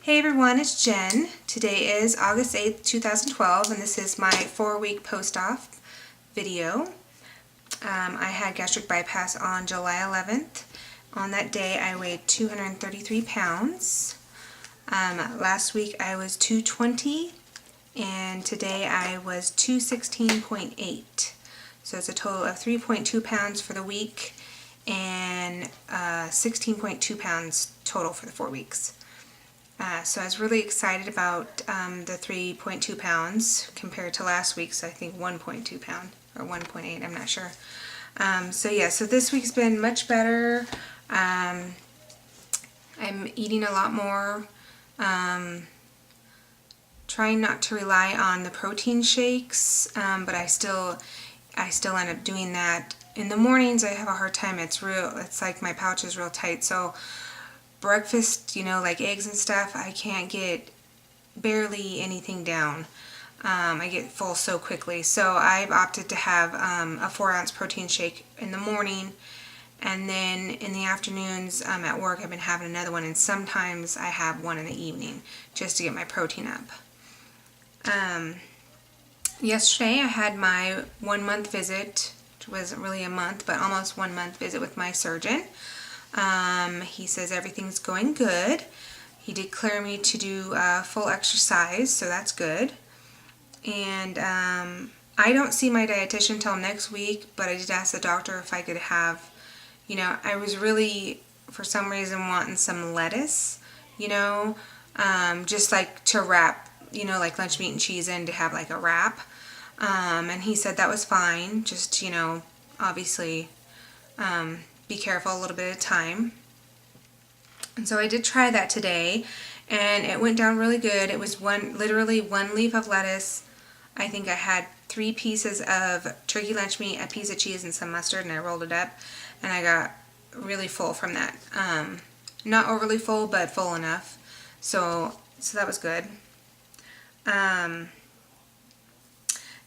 Hey everyone, it's Jen. Today is August 8th, 2012, and this is my 4-week post-op video. I had gastric bypass on July 11th. On that day, I weighed 233 pounds. Last week, I was 220, and today I was 216.8. So it's a total of 3.2 pounds for the week and 16.2 pounds total for the 4 weeks. So I was really excited about the 3.2 pounds compared to last week's, I think 1.2 pound or 1.8, I'm not sure. So this week's been much better. I'm eating a lot more, trying not to rely on the protein shakes, but I still end up doing that. In the mornings I have a hard time. It's like my pouch is real tight, so breakfast, like eggs and stuff, I can't get barely anything down. I get full so quickly. So I've opted to have a 4-ounce protein shake in the morning, and then in the afternoons at work I've been having another one, and sometimes I have one in the evening just to get my protein up. Yesterday I had my 1-month visit, which wasn't really a month, but almost 1-month visit with my surgeon. He says everything's going good. He did clear me to do full exercise, so that's good. And I don't see my dietitian till next week, but I did ask the doctor if I could have, I was really, for some reason, wanting some lettuce, just like to wrap, like lunch meat and cheese in, to have like a wrap. And he said that was fine, just, obviously, be careful a little bit at a time. And so I did try that today, and it went down really good. It was literally one leaf of lettuce. I think I had 3 pieces of turkey lunch meat, a piece of cheese, and some mustard, and I rolled it up, and I got really full from that. Not overly full, but full enough. So that was good.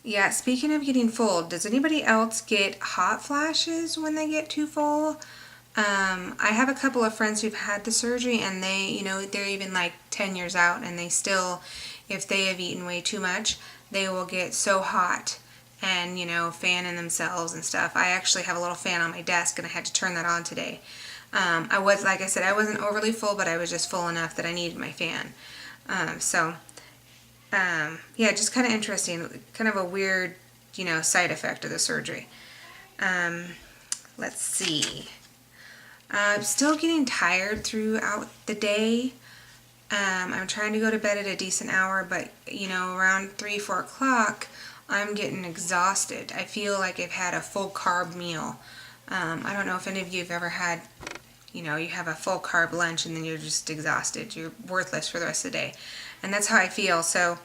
Yeah, speaking of getting full, does anybody else get hot flashes when they get too full? I have a couple of friends who've had the surgery, and they, they're even like 10 years out, and they still, if they have eaten way too much, they will get so hot and, fanning themselves and stuff. I actually have a little fan on my desk, and I had to turn that on today. Like I said, I wasn't overly full, but I was just full enough that I needed my fan. Yeah, just kind of interesting, kind of a weird, side effect of the surgery. Let's see. I'm still getting tired throughout the day. I'm trying to go to bed at a decent hour, but, around 3-4 o'clock, I'm getting exhausted. I feel like I've had a full carb meal. I don't know if any of you have ever had, you have a full carb lunch and then you're just exhausted. You're worthless for the rest of the day. And that's how I feel. So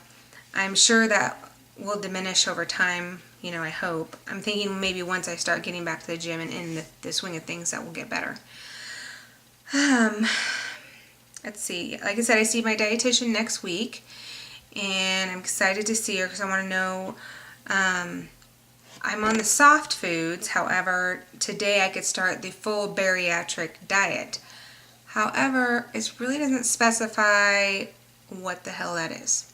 I'm sure that will diminish over time, I hope. I'm thinking maybe once I start getting back to the gym and in the swing of things, that will get better. Let's see. Like I said, I see my dietitian next week, and I'm excited to see her because I want to know. I'm on the soft foods. However, today I could start the full bariatric diet. However, it really doesn't specify what the hell that is.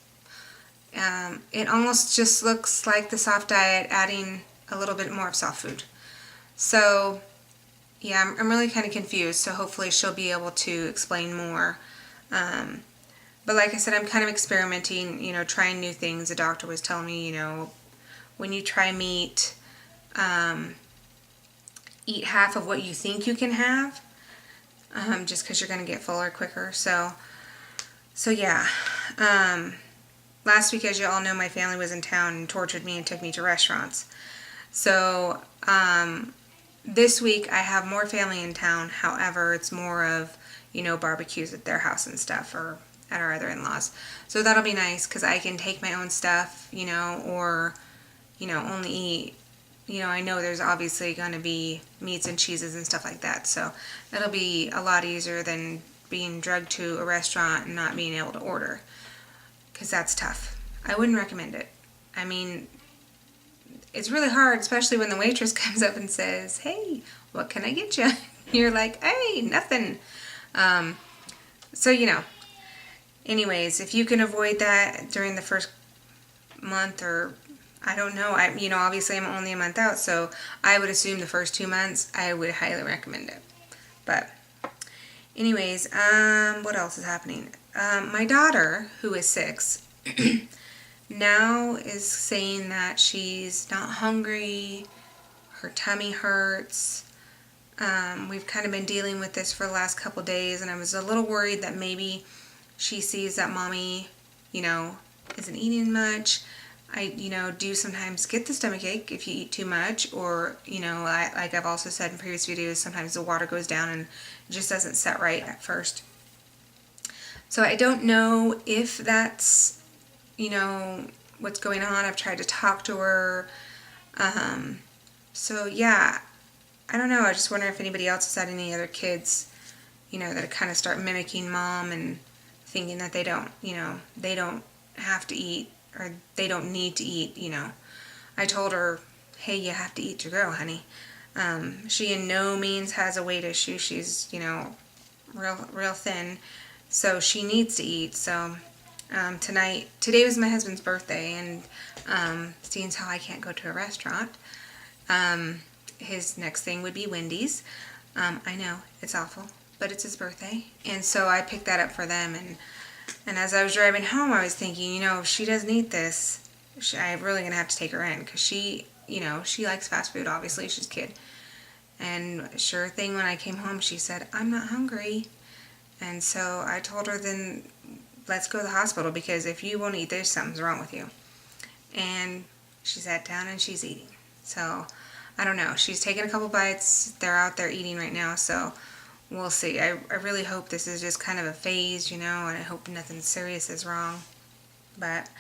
It almost just looks like the soft diet adding a little bit more of soft food. So, yeah, I'm really kind of confused, so hopefully she'll be able to explain more. But like I said, I'm kind of experimenting, trying new things. The doctor was telling me, when you try meat, eat half of what you think you can have, just because you're going to get fuller quicker. So yeah. Last week, as you all know, my family was in town and tortured me and took me to restaurants. So this week I have more family in town. However, it's more of, barbecues at their house and stuff, or at our other in-laws. So that'll be nice because I can take my own stuff, or, only eat, I know there's obviously going to be meats and cheeses and stuff like that. So that'll be a lot easier than being drugged to a restaurant and not being able to order, because that's tough. I wouldn't recommend it. I mean, it's really hard, especially when the waitress comes up and says, "Hey, what can I get you?" You're like, "Hey, nothing." So, anyways, if you can avoid that during the first month, or I don't know, obviously I'm only a month out, so I would assume the first 2 months, I would highly recommend it. But anyways, what else is happening? My daughter, who is 6, now is saying that she's not hungry, her tummy hurts. We've kind of been dealing with this for the last couple days, and I was a little worried that maybe she sees that mommy, isn't eating much. I, do sometimes get the stomach ache if you eat too much, or, like I've also said in previous videos, sometimes the water goes down and it just doesn't set right at first. So I don't know if that's, what's going on. I've tried to talk to her. So yeah, I don't know. I just wonder if anybody else has had any other kids, that kind of start mimicking mom and thinking that they don't have to eat, or they don't need to eat, I told her, hey, you have to eat to grow, honey. She in no means has a weight issue. She's, real thin, so she needs to eat. So today was my husband's birthday, and seeing as how I can't go to a restaurant, his next thing would be Wendy's. I know, it's awful, but it's his birthday, and so I picked that up for them, and as I was driving home, I was thinking, if she doesn't eat this, I'm really going to have to take her in, because she likes fast food, obviously, she's a kid. And sure thing, when I came home, she said, I'm not hungry. And so I told her, then let's go to the hospital, because if you won't eat this, something's wrong with you. And she sat down and she's eating. So I don't know. She's taken a couple bites. They're out there eating right now, so we'll see. I really hope this is just kind of a phase, and I hope nothing serious is wrong. But,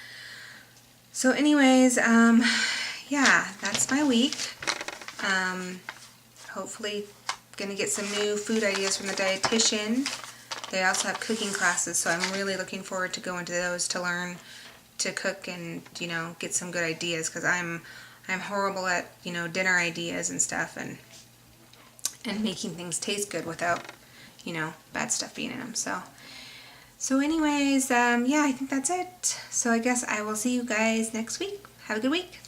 so anyways, yeah, that's my week. Hopefully gonna get some new food ideas from the dietitian. They also have cooking classes, so I'm really looking forward to going to those to learn to cook and, get some good ideas, because I'm horrible at, dinner ideas and stuff, and making things taste good without, bad stuff being in them. So anyways, yeah, I think that's it. So I guess I will see you guys next week. Have a good week.